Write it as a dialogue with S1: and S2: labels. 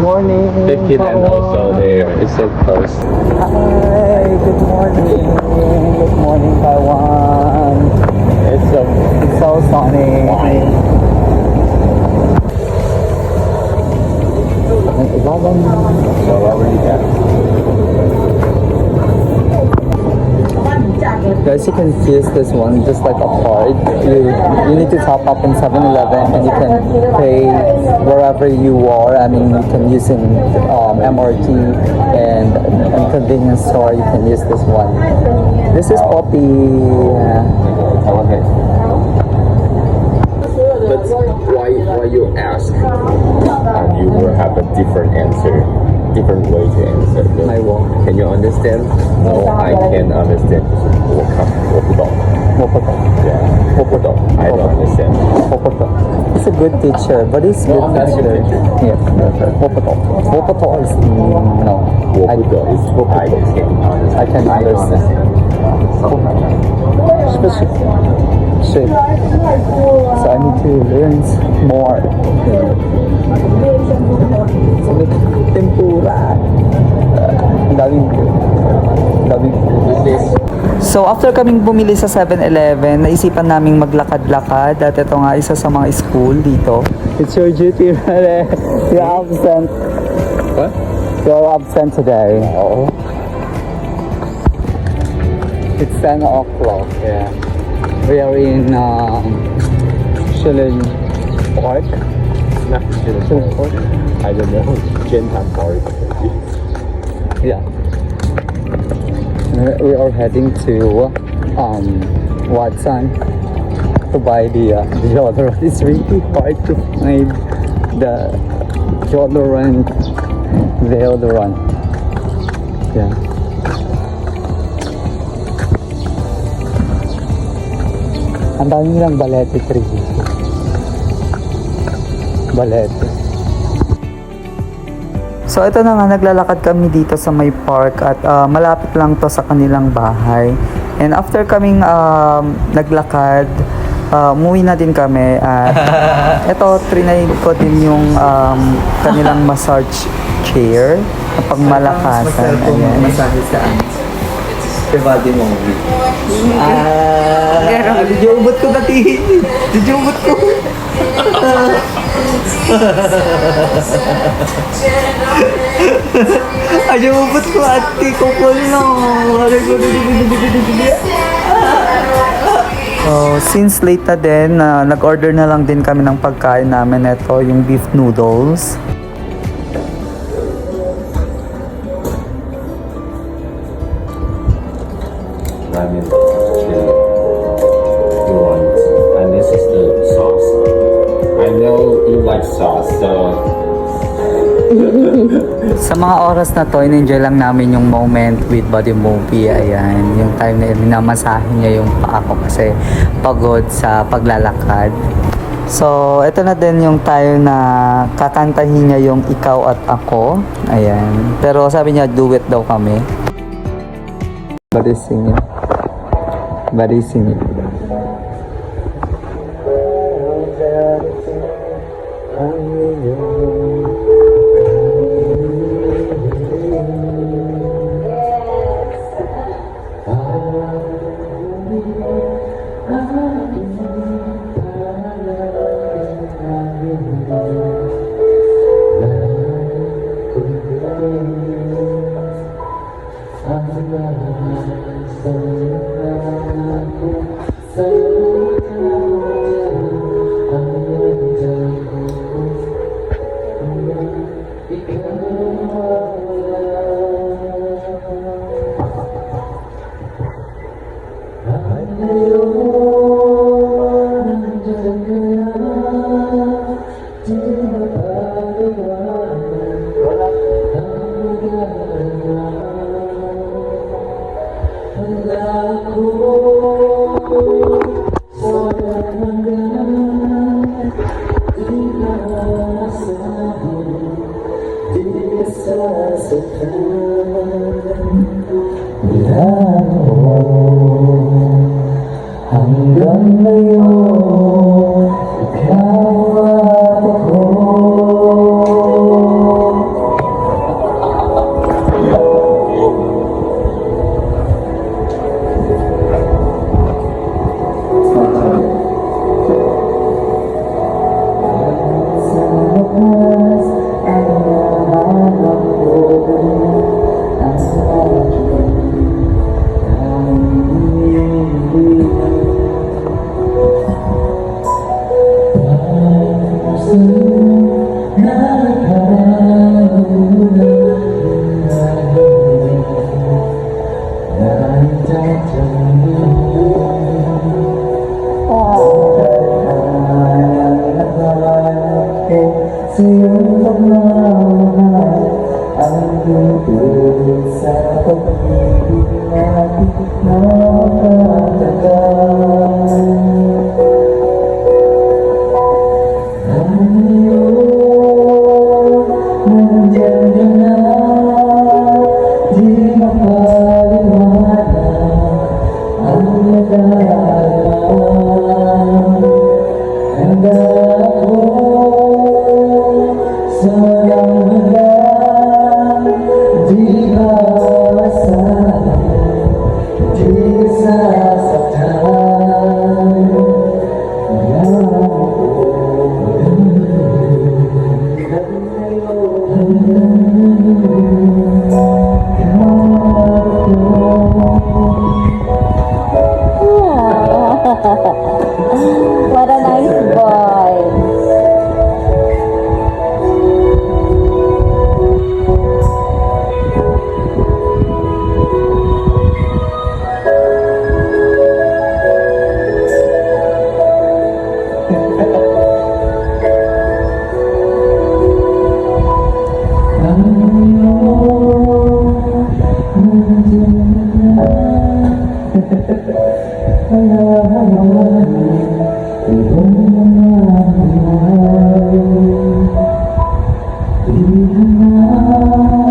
S1: morning.
S2: 15 and also there. It's so close.
S1: Hi, good morning. Good morning, Taiwan. It's so sunny.
S2: So what were you at?
S1: Guys, you can use this one just like a card. You need to top up in 7-Eleven and you can pay wherever you are. I mean, you can use in MRT and convenience store. You can use this one. This is Poppy.
S2: Okay. But why you ask and you will have a different answer, different way to answer.
S1: My walk.
S2: Can you understand? No, I can understand. 我不懂. Yeah. 我不懂. I don't understand.
S1: He's a good teacher, but he's good
S2: That's a
S1: teacher.
S2: good teacher.
S1: Yeah. 我不懂 is no.
S2: 我不懂 is I can understand.
S1: I can understand. Shit. So I need to learn more. Tempura. Daming So after kaming bumili sa 7-Eleven, naisipan naming maglakad-lakad at ito nga isa sa mga school dito. It's your duty, Rale. You're absent.
S2: What?
S1: You're absent today.
S2: Oh.
S1: It's 10 o'clock. Yeah. We are in Shilin Park.
S2: Not
S1: Shilin Park.
S2: I don't know. Gentan Park.
S1: Yeah. We are heading to Watson to buy the deodorant. It's really hard to find the deodorant. Yeah. Ang dami nilang balete tree. Balete. So ito na nga, naglalakad kami dito sa may park at malapit lang to sa kanilang bahay. And after kaming naglakad, umuwi na din kami. Ito, trinay ko din yung kanilang massage chair na pangmalakasan. Ayan.
S3: Masahe saan? Sa body movie.
S1: Dijubot ko dati. Dijubot ko. Dijubot ko ati ko no. Since late na din, nag-order na lang din kami ng pagkain namin. Ito yung beef noodles.
S2: Ramen, chili, you want, and this is the sauce. I know you like sauce, so
S1: Sa mga oras na to, in-enjoy lang namin yung moment with Body Movie. Ayan, yung time na minamasahe niya yung paa ko kasi pagod sa paglalakad. So, ito na din yung time na kakantahin niya yung Ikaw at Ako. Ayan. Pero sabi niya, duet daw kami. Body singing. Body singing. Hanggang ngayon, ikaw at ako.
S4: What a nice boy.
S1: Di